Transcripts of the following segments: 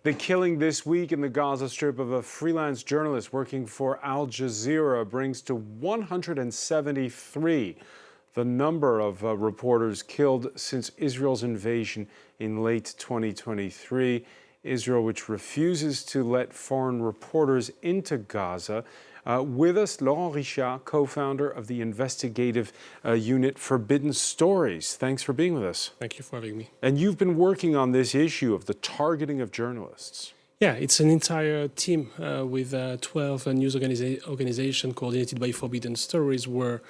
The killing this week in the Gaza Strip of a freelance journalist working for Al Jazeera brings to 173 the number of reporters killed since Israel's invasion in late 2023. Israel, which refuses to let foreign reporters into Gaza. With us, Laurent Richard, co-founder of the investigative unit Forbidden Stories. Thanks for being with us. Thank you for having me. And you've been working on this issue of the targeting of journalists. Yeah, it's an entire team with 12 news organizations coordinated by Forbidden Stories, where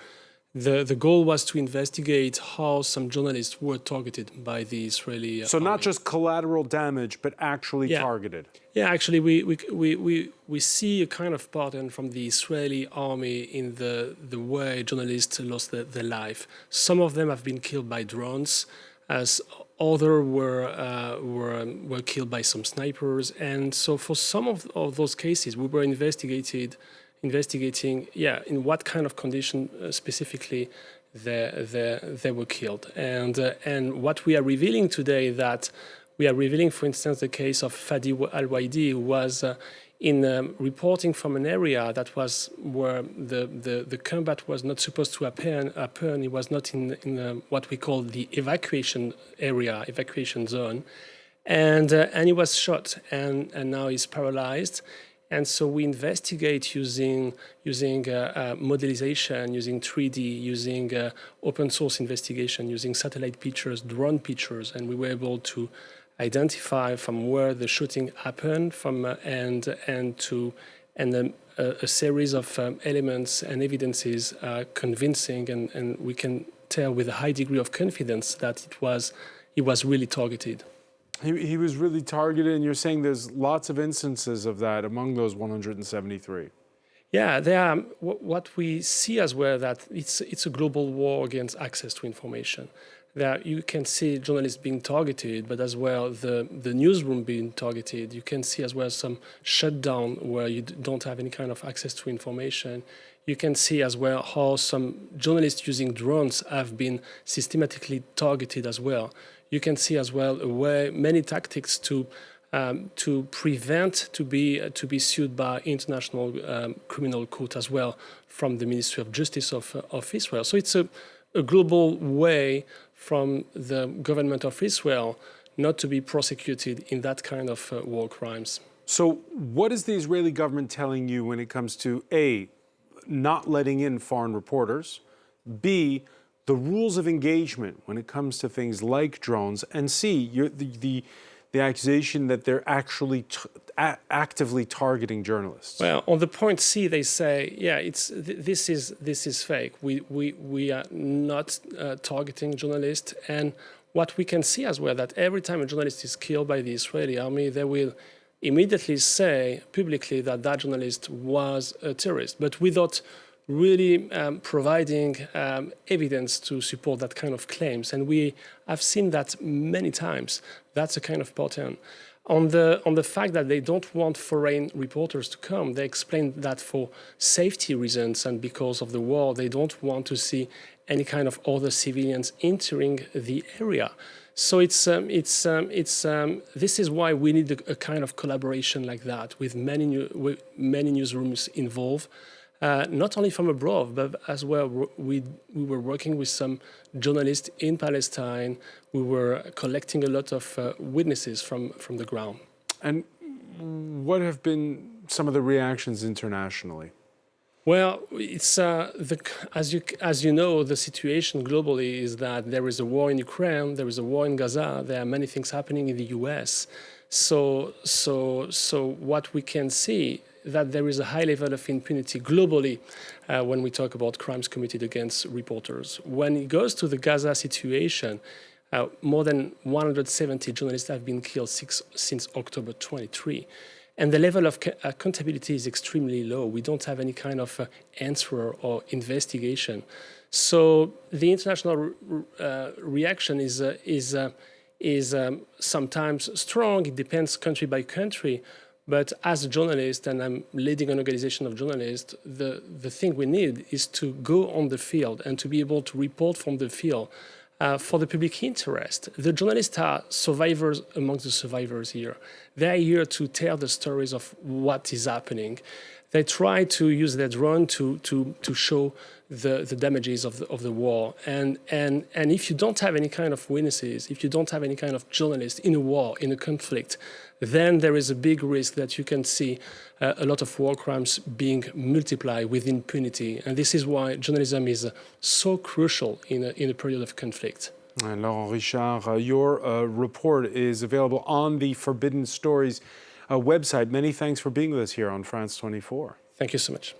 the goal was to investigate how some journalists were targeted by the Israeli So army. not just collateral damage, but actually targeted. Yeah, actually, we see a kind of pattern from the Israeli army in the way journalists lost their life. Some of them have been killed by drones, as others were killed by some snipers. And so for some of those cases, we were investigating, in what kind of condition specifically they were killed. And what we are revealing today, that we are revealing, for instance, the case of Fadi al-Waidi, who was in reporting from an area that was where the combat was not supposed to happen. He was not in what we call the evacuation area, evacuation zone, and he was shot, and now he's paralyzed. And so we investigate using modelization, using 3D, using open source investigation, using satellite pictures, drone pictures, and we were able to identify from where the shooting happened, and a series of elements and evidences convincing, and we can tell with a high degree of confidence that he was really targeted. He was really targeted, and you're saying there's lots of instances of that among those 173. Yeah, there are. What we see as well, that it's a global war against access to information. There you can see journalists being targeted, but as well the newsroom being targeted. You can see as well some shutdown where you don't have any kind of access to information. You can see as well how some journalists using drones have been systematically targeted as well. You can see as well many tactics to prevent to be sued by international criminal court as well from the Ministry of Justice of Israel. So it's a global way from the government of Israel not to be prosecuted in that kind of war crimes. So what is the Israeli government telling you when it comes to A, not letting in foreign reporters, B, the rules of engagement when it comes to things like drones, and C, the accusation that they're actually actively targeting journalists? Well, on the point C, they say, yeah, this is fake. We are not targeting journalists, and what we can see as well, that every time a journalist is killed by the Israeli army, they will immediately say publicly that journalist was a terrorist, but without really providing evidence to support that kind of claims. And we have seen that many times. That's a kind of pattern. On the fact that they don't want foreign reporters to come, they explain that for safety reasons and because of the war, they don't want to see any kind of other civilians entering the area. So this is why we need a kind of collaboration like that with many newsrooms involved. Not only from abroad, but as well, we were working with some journalists in Palestine. We were collecting a lot of witnesses from the ground. And what have been some of the reactions internationally? Well, it's as you know, the situation globally is that there is a war in Ukraine, there is a war in Gaza, there are many things happening in the US. So what we can see, that there is a high level of impunity globally when we talk about crimes committed against reporters. When it goes to the Gaza situation, more than 170 journalists have been killed since October 23. And the level of accountability is extremely low. We don't have any kind of answer or investigation. So the international reaction is sometimes strong. It depends country by country. But as a journalist, and I'm leading an organization of journalists, the thing we need is to go on the field and to be able to report from the field for the public interest. The journalists are survivors amongst the survivors here. They're here to tell the stories of what is happening. They try to use their drone to show the damages of the war. And if you don't have any kind of witnesses, if you don't have any kind of journalists in a war, in a conflict, then there is a big risk that you can see a lot of war crimes being multiplied with impunity. And this is why journalism is so crucial in a period of conflict. And Laurent Richard, your report is available on the Forbidden Stories website. Many thanks for being with us here on France 24. Thank you so much.